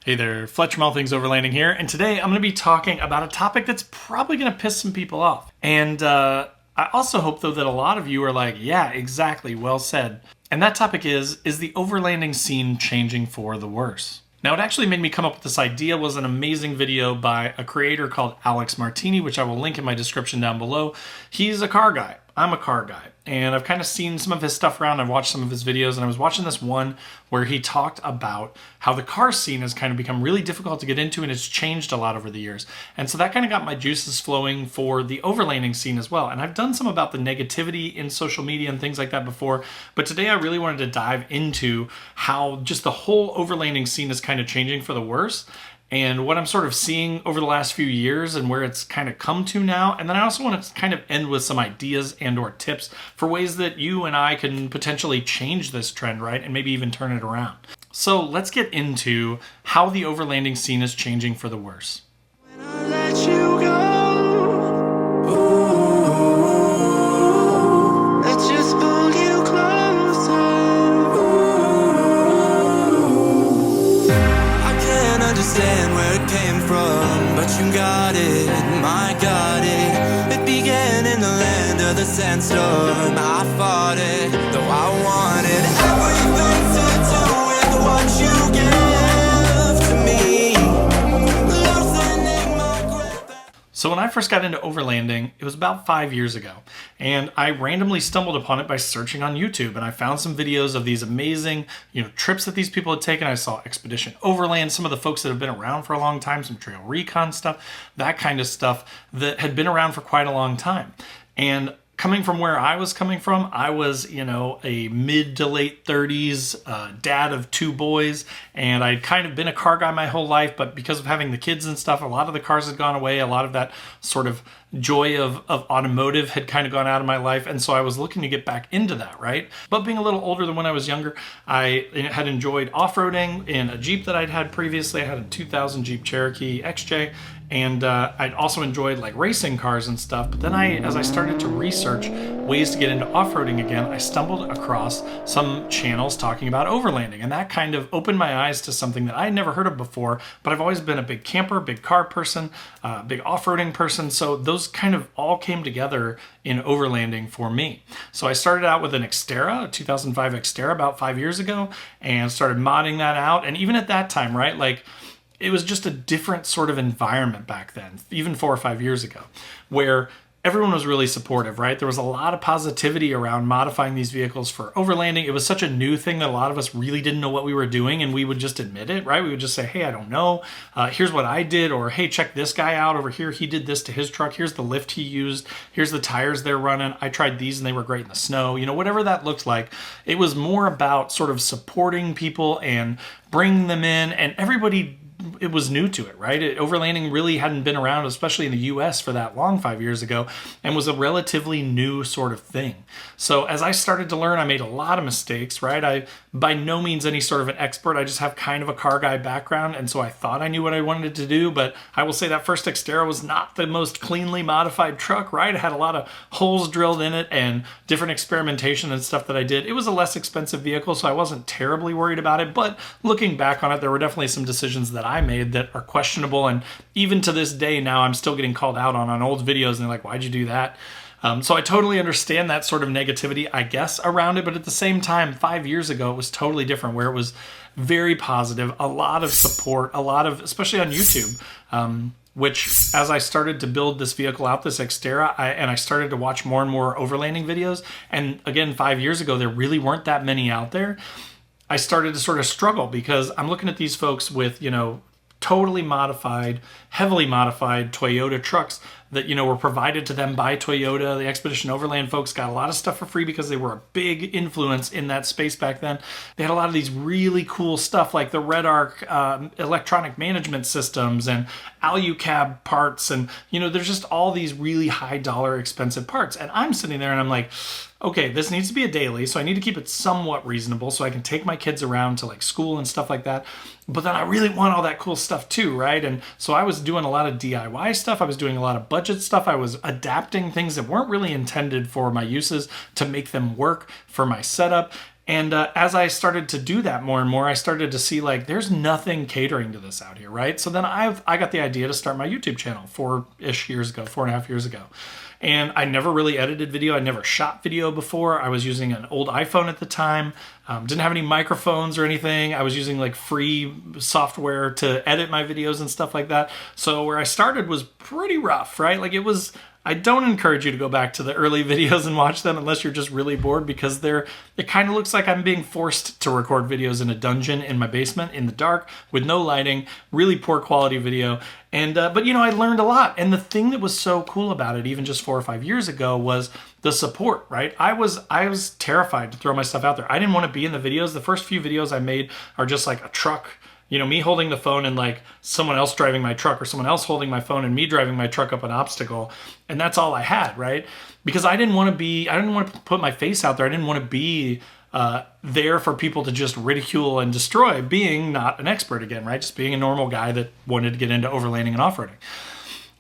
Hey there, Fletcher from All Things Overlanding here, and today I'm going to be talking about a topic that's probably going to piss some people off. And I also hope, though, that a lot of you are like, yeah, exactly, well said. And that topic is the overlanding scene changing for the worse? Now, what actually made me come up with this idea was an amazing video by a creator called Alex Martini, which I will link in my description down below. He's a car guy. I'm a car guy, and I've kind of seen some of his stuff around. I've watched some of his videos, and I was watching this one where he talked about how the car scene has kind of become really difficult to get into, and it's changed a lot over the years. And so that kind of got my juices flowing for the overlanding scene as well. And I've done some about the negativity in social media and things like that before, but today I really wanted to dive into how just the whole overlanding scene is kind of changing for the worse, and what I'm sort of seeing over the last few years and where it's kind of come to now. And then I also want to kind of end with some ideas and or tips for ways that you and I can potentially change this trend, right? And maybe even turn it around. So let's get into how the overlanding scene is changing for the worse. When I let you go, I just pull you closer. I can't understand where it came from, but you got it, my got it. It began in the land of the sandstorm. I fought it, though I wanted everything to do with what you give to me. Loosening my grip. So when I first got into overlanding, it was about 5 years ago, and I randomly stumbled upon it by searching on YouTube, and I found some videos of these amazing, trips that these people had taken. I saw Expedition Overland, some of the folks that have been around for a long time, some trail recon stuff, that kind of stuff that had been around for quite a long time. And coming from where I was coming from, I was, a mid to late 30s dad of two boys, and I'd kind of been a car guy my whole life, but because of having the kids and stuff, a lot of the cars had gone away. A lot of that sort of joy of automotive had kind of gone out of my life, and so I was looking to get back into that, right? But being a little older than when I was younger, I had enjoyed off-roading in a Jeep that I'd had previously. I had a 2000 Jeep Cherokee XJ, and I'd also enjoyed like racing cars and stuff. But then as I started to research ways to get into off-roading again, I stumbled across some channels talking about overlanding, and that kind of opened my eyes to something that I had never heard of before. But I've always been a big camper, big car person, big off-roading person, so those kind of all came together in overlanding for me. So I started out with an Xterra, a 2005 Xterra about 5 years ago, and started modding that out. And even at that time, right, like, it was just a different sort of environment back then, even 4 or 5 years ago, where everyone was really supportive, right? There was a lot of positivity around modifying these vehicles for overlanding. It was such a new thing that a lot of us really didn't know what we were doing, and we would just admit it, right? We would just say, hey, I don't know. Here's what I did, or hey, check this guy out over here. He did this to his truck. Here's the lift he used. Here's the tires they're running. I tried these and they were great in the snow. Whatever that looked like. It was more about sort of supporting people and bringing them in, and everybody, it was new to it, right? Overlanding really hadn't been around, especially in the US, for that long 5 years ago, and was a relatively new sort of thing. So as I started to learn, I made a lot of mistakes, right? I, by no means any sort of an expert. I just have kind of a car guy background, and so I thought I knew what I wanted to do, but I will say that first Xterra was not the most cleanly modified truck, right? It had a lot of holes drilled in it and different experimentation and stuff that I did. It was a less expensive vehicle, so I wasn't terribly worried about it, but looking back on it, there were definitely some decisions that I made that are questionable, and even to this day now I'm still getting called out on old videos, and they're like, why'd you do that? So I totally understand that sort of negativity, I guess, around it, but at the same time, 5 years ago it was totally different, where it was very positive, a lot of support, a lot of, especially on YouTube, which as I started to build this vehicle out, this Xterra, and I started to watch more and more overlanding videos, and again, 5 years ago there really weren't that many out there, I started to sort of struggle, because I'm looking at these folks with, totally modified, heavily modified Toyota trucks that, were provided to them by Toyota. The Expedition Overland folks got a lot of stuff for free because they were a big influence in that space back then. They had a lot of these really cool stuff like the Red Arc electronic management systems and Alucab parts. And, there's just all these really high dollar expensive parts. And I'm sitting there and I'm like, okay, this needs to be a daily, so I need to keep it somewhat reasonable so I can take my kids around to like school and stuff like that. But then I really want all that cool stuff too, right? And so I was doing a lot of DIY stuff. I was doing a lot of budget stuff. I was adapting things that weren't really intended for my uses to make them work for my setup. And as I started to do that more and more, I started to see like there's nothing catering to this out here, right? So then I got the idea to start my YouTube channel 4-ish years ago, 4.5 years ago. And I never really edited video. I never shot video before. I was using an old iPhone at the time. Didn't have any microphones or anything. I was using like free software to edit my videos and stuff like that. So where I started was pretty rough, right? Like it was, I don't encourage you to go back to the early videos and watch them unless you're just really bored, because it kind of looks like I'm being forced to record videos in a dungeon in my basement in the dark with no lighting, really poor quality video. And but I learned a lot. And the thing that was so cool about it, even just 4 or 5 years ago, was the support, right? I was terrified to throw my stuff out there. I didn't want to be in the videos. The first few videos I made are just like a truck, me holding the phone and like someone else driving my truck, or someone else holding my phone and me driving my truck up an obstacle. And that's all I had, right? Because I didn't want to put my face out there. I didn't want to be there for people to just ridicule and destroy, being not an expert again, right? Just being a normal guy that wanted to get into overlanding and off-roading.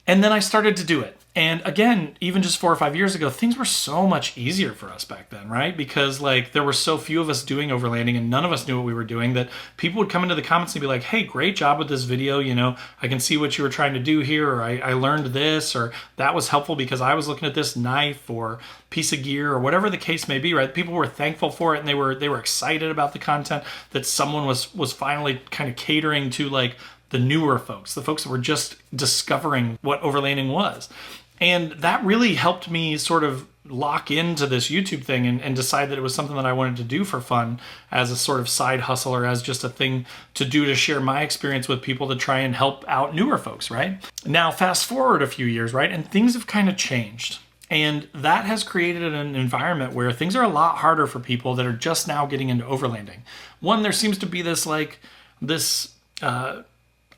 And then I started to do it. And again, even just 4 or 5 years ago, things were so much easier for us back then, right? Because like there were so few of us doing overlanding and none of us knew what we were doing, that people would come into the comments and be like, hey, great job with this video. I can see what you were trying to do here, or I learned this, or that was helpful because I was looking at this knife or piece of gear, or whatever the case may be, right? People were thankful for it, and they were excited about the content that someone was finally kind of catering to, like the newer folks, the folks that were just discovering what overlanding was. And that really helped me sort of lock into this YouTube thing and decide that it was something that I wanted to do for fun, as a sort of side hustle, or as just a thing to do to share my experience with people to try and help out newer folks, right? Now, fast forward a few years, right? And things have kind of changed. And that has created an environment where things are a lot harder for people that are just now getting into overlanding. One, there seems to be this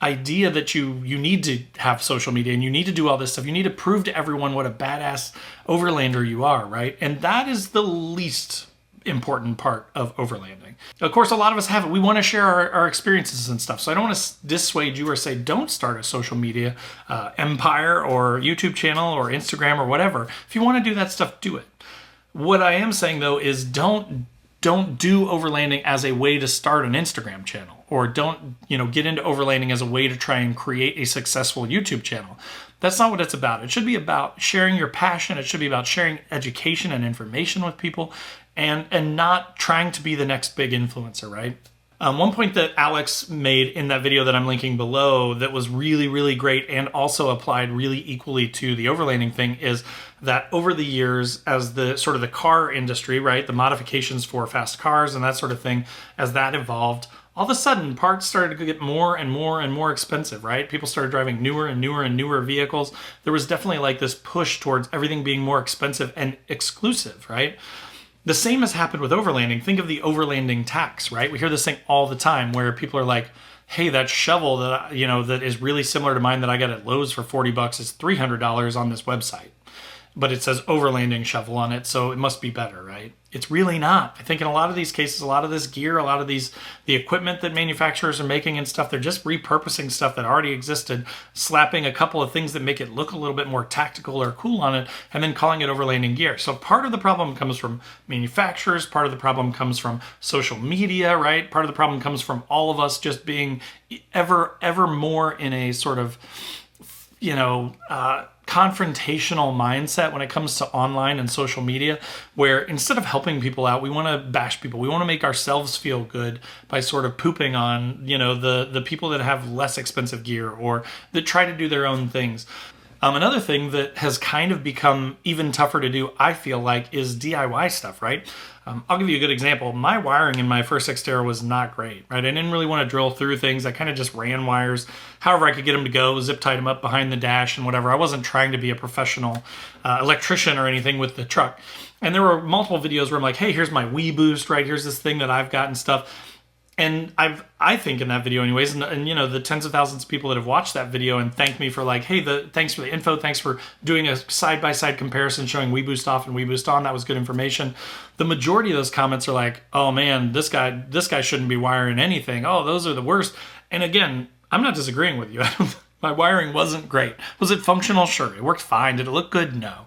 idea that you need to have social media and you need to do all this stuff. You need to prove to everyone what a badass overlander you are, right? And that is the least important part of overlanding. Of course, a lot of us have it. We want to share our experiences and stuff. So I don't want to dissuade you or say don't start a social media empire or YouTube channel or Instagram or whatever. If you want to do that stuff, do it. What I am saying though is don't do overlanding as a way to start an Instagram channel, or don't, get into overlanding as a way to try and create a successful YouTube channel. That's not what it's about. It should be about sharing your passion. It should be about sharing education and information with people, and not trying to be the next big influencer, right? One point that Alex made in that video that I'm linking below that was really, really great and also applied really equally to the overlanding thing is that over the years, as the sort of the car industry, right, the modifications for fast cars and that sort of thing, as that evolved, all of a sudden parts started to get more and more and more expensive, right? People started driving newer and newer and newer vehicles. There was definitely like this push towards everything being more expensive and exclusive, right? The same has happened with overlanding. Think of the overlanding tax, right? We hear this thing all the time where people are like, hey, that shovel that that is really similar to mine that I got at Lowe's for $40 is $300 on this website. But it says overlanding shovel on it, so it must be better, right? It's really not. I think in a lot of these cases, a lot of this gear, a lot of the equipment that manufacturers are making and stuff, they're just repurposing stuff that already existed, slapping a couple of things that make it look a little bit more tactical or cool on it, and then calling it overlanding gear. So part of the problem comes from manufacturers, part of the problem comes from social media, right? Part of the problem comes from all of us just being ever more in a sort of, confrontational mindset when it comes to online and social media, where instead of helping people out, we want to bash people. We want to make ourselves feel good by sort of pooping on, the people that have less expensive gear or that try to do their own things. Another thing that has kind of become even tougher to do, I feel like, is DIY stuff, right? I'll give you a good example. My wiring in my first Xterra was not great, right? I didn't really want to drill through things. I kind of just ran wires however I could get them to go, zip tied them up behind the dash and whatever. I wasn't trying to be a professional electrician or anything with the truck. And there were multiple videos where I'm like, hey, here's my Wii Boost, right? Here's this thing that I've got and stuff. And I think in that video anyways, and the tens of thousands of people that have watched that video and thanked me for like, hey, thanks for the info, thanks for doing a side-by-side comparison showing WeBoost off and WeBoost on, that was good information. The majority of those comments are like, oh man, this guy shouldn't be wiring anything. Oh, those are the worst. And again, I'm not disagreeing with you. My wiring wasn't great. Was it functional? Sure. It worked fine. Did it look good? No.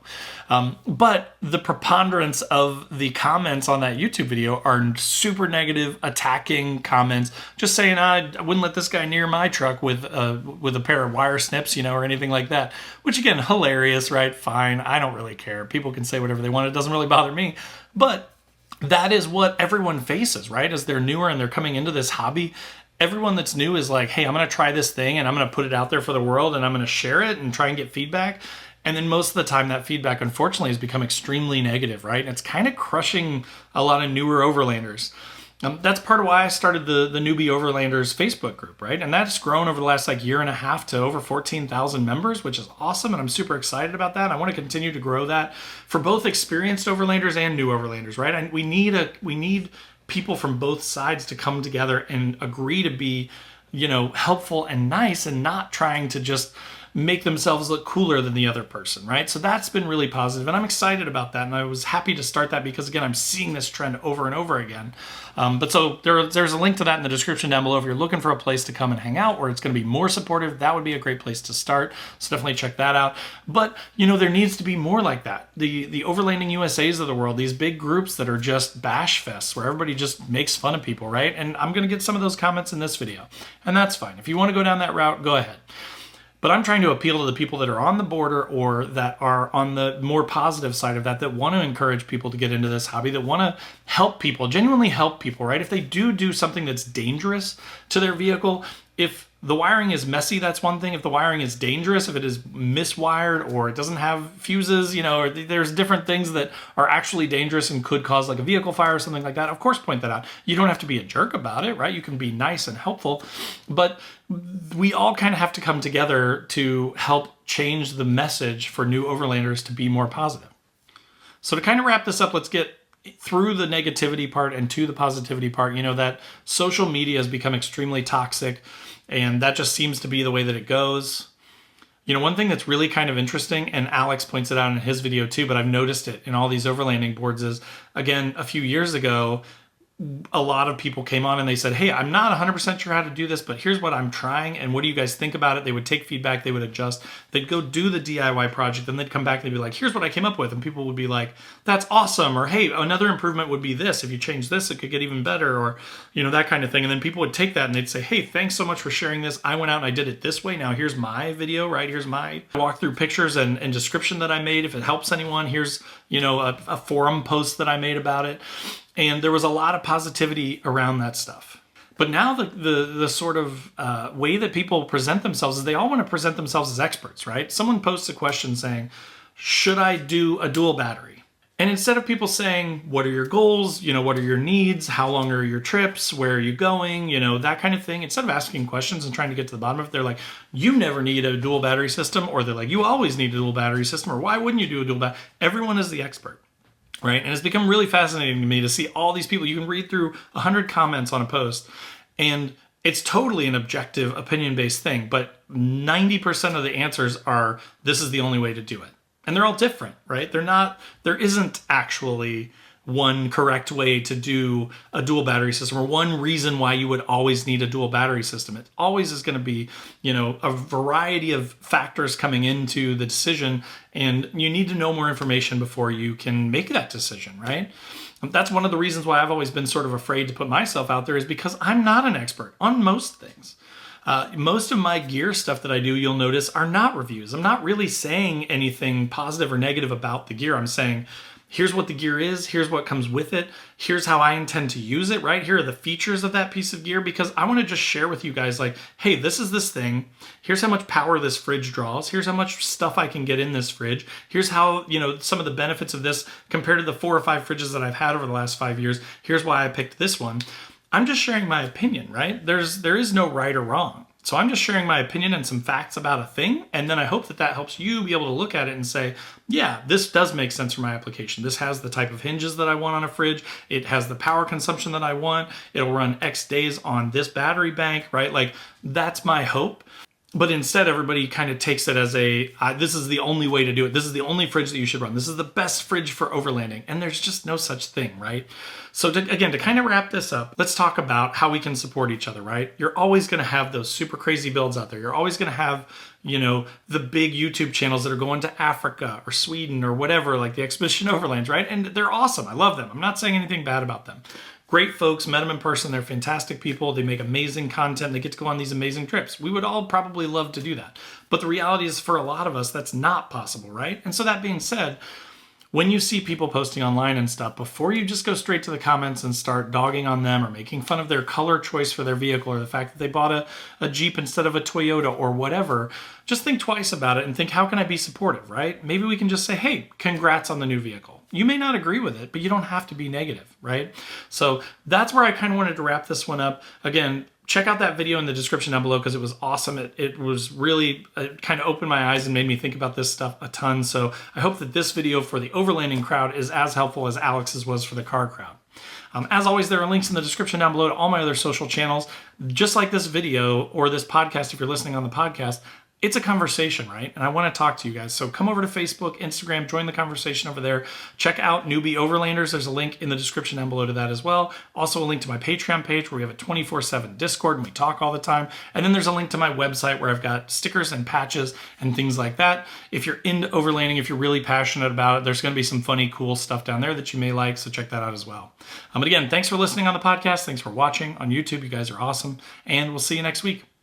But the preponderance of the comments on that YouTube video are super negative, attacking comments, just saying, I wouldn't let this guy near my truck with a pair of wire snips, or anything like that. Which again, hilarious, right? Fine. I don't really care. People can say whatever they want. It doesn't really bother me. But that is what everyone faces, right? As they're newer and they're coming into this hobby. Everyone that's new is like, hey, I'm going to try this thing and I'm going to put it out there for the world and I'm going to share it and try and get feedback. And then most of the time that feedback, unfortunately, has become extremely negative, right? And it's kind of crushing a lot of newer overlanders. That's part of why I started the Newbie Overlanders Facebook group, right? And that's grown over the last year and a half to over 14,000 members, which is awesome. And I'm super excited about that. I want to continue to grow that for both experienced overlanders and new overlanders, right? And we need people from both sides to come together and agree to be, helpful and nice and not trying to just make themselves look cooler than the other person, right? So that's been really positive, and I'm excited about that. And I was happy to start that because, again, I'm seeing this trend over and over again. But so there's a link to that in the description down below. If you're looking for a place to come and hang out where it's going to be more supportive, that would be a great place to start. So definitely check that out. But, there needs to be more like that. The Overlanding USAs of the world, these big groups that are just bash fests where everybody just makes fun of people, right? And I'm going to get some of those comments in this video. And that's fine. If you want to go down that route, go ahead. But I'm trying to appeal to the people that are on the border or that are on the more positive side of that want to encourage people to get into this hobby, that want to help people, genuinely help people, right? If they do something that's dangerous to their vehicle, if the wiring is messy, that's one thing. If the wiring is dangerous, if it is miswired or it doesn't have fuses, or there's different things that are actually dangerous and could cause a vehicle fire or something like that, of course, point that out. You don't have to be a jerk about it, right? You can be nice and helpful, but we all kind of have to come together to help change the message for new overlanders to be more positive. So to kind of wrap this up, let's get through the negativity part and to the positivity part. That social media has become extremely toxic, and that just seems to be the way that it goes. One thing that's really kind of interesting, and Alex points it out in his video too, but I've noticed it in all these overlanding boards, is, again, a few years ago, a lot of people came on and they said, hey, I'm not 100% sure how to do this, but here's what I'm trying, and what do you guys think about it? They would take feedback, they would adjust, they'd go do the DIY project, and they'd come back and they'd be like, here's what I came up with, and people would be like, that's awesome, or hey, another improvement would be this, if you change this, it could get even better, or that kind of thing. And then people would take that and they'd say, hey, thanks so much for sharing this. I went out and I did it this way. Now here's my video, right? Here's my walkthrough pictures and description that I made. If it helps anyone, here's a forum post that I made about it. And there was a lot of positivity around that stuff. But now the sort of way that people present themselves is they all want to present themselves as experts, right? Someone posts a question saying, should I do a dual battery? And instead of people saying, what are your goals? What are your needs? How long are your trips? Where are you going? That kind of thing. Instead of asking questions and trying to get to the bottom of it, they're like, you never need a dual battery system. Or they're like, you always need a dual battery system. Or why wouldn't you do a dual battery? Everyone is the expert. Right? And it's become really fascinating to me to see all these people. You can read through 100 comments on a post, and it's totally an objective, opinion-based thing, but 90% of the answers are, this is the only way to do it. And they're all different, right? There isn't actually one correct way to do a dual battery system, or one reason why you would always need a dual battery system. It always is going to be, a variety of factors coming into the decision, and you need to know more information before you can make that decision, right? That's one of the reasons why I've always been sort of afraid to put myself out there, is because I'm not an expert on most things. Most of my gear stuff that I do, you'll notice, are not reviews. I'm not really saying anything positive or negative about the gear. I'm saying, here's what the gear is, here's what comes with it, here's how I intend to use it, right? Here are the features of that piece of gear, because I want to just share with you guys, like, hey, this is this thing, here's how much power this fridge draws, here's how much stuff I can get in this fridge, here's how, some of the benefits of this compared to the 4 or 5 fridges that I've had over the last 5 years, here's why I picked this one. I'm just sharing my opinion, right? There is no right or wrong. So I'm just sharing my opinion and some facts about a thing, and then I hope that helps you be able to look at it and say, yeah, this does make sense for my application. This has the type of hinges that I want on a fridge. It has the power consumption that I want. It'll run X days on this battery bank, right? Like, that's my hope. But instead, everybody kind of takes it as this is the only way to do it. This is the only fridge that you should run. This is the best fridge for overlanding. And there's just no such thing, right? So again, to kind of wrap this up, let's talk about how we can support each other, right? You're always going to have those super crazy builds out there. You're always going to have, the big YouTube channels that are going to Africa or Sweden or whatever, like the Expedition Overlands, right? And they're awesome. I love them. I'm not saying anything bad about them. Great folks, met them in person. They're fantastic people. They make amazing content. They get to go on these amazing trips. We would all probably love to do that. But the reality is, for a lot of us, that's not possible, right? And so that being said, when you see people posting online and stuff, before you just go straight to the comments and start dogging on them or making fun of their color choice for their vehicle or the fact that they bought a Jeep instead of a Toyota or whatever, just think twice about it and think, how can I be supportive, right? Maybe we can just say, hey, congrats on the new vehicle. You may not agree with it, but you don't have to be negative, right? So that's where I kind of wanted to wrap this one up. Again, check out that video in the description down below because it was awesome. It was really, it kind of opened my eyes and made me think about this stuff a ton. So I hope that this video for the overlanding crowd is as helpful as Alex's was for the car crowd. As always, there are links in the description down below to all my other social channels. Just like this video or this podcast, if you're listening on the podcast, it's a conversation, right? And I want to talk to you guys. So come over to Facebook, Instagram, join the conversation over there. Check out Newbie Overlanders. There's a link in the description down below to that as well. Also a link to my Patreon page where we have a 24/7 Discord and we talk all the time. And then there's a link to my website where I've got stickers and patches and things like that. If you're into overlanding, if you're really passionate about it, there's going to be some funny, cool stuff down there that you may like. So check that out as well. But again, thanks for listening on the podcast. Thanks for watching on YouTube. You guys are awesome. And we'll see you next week.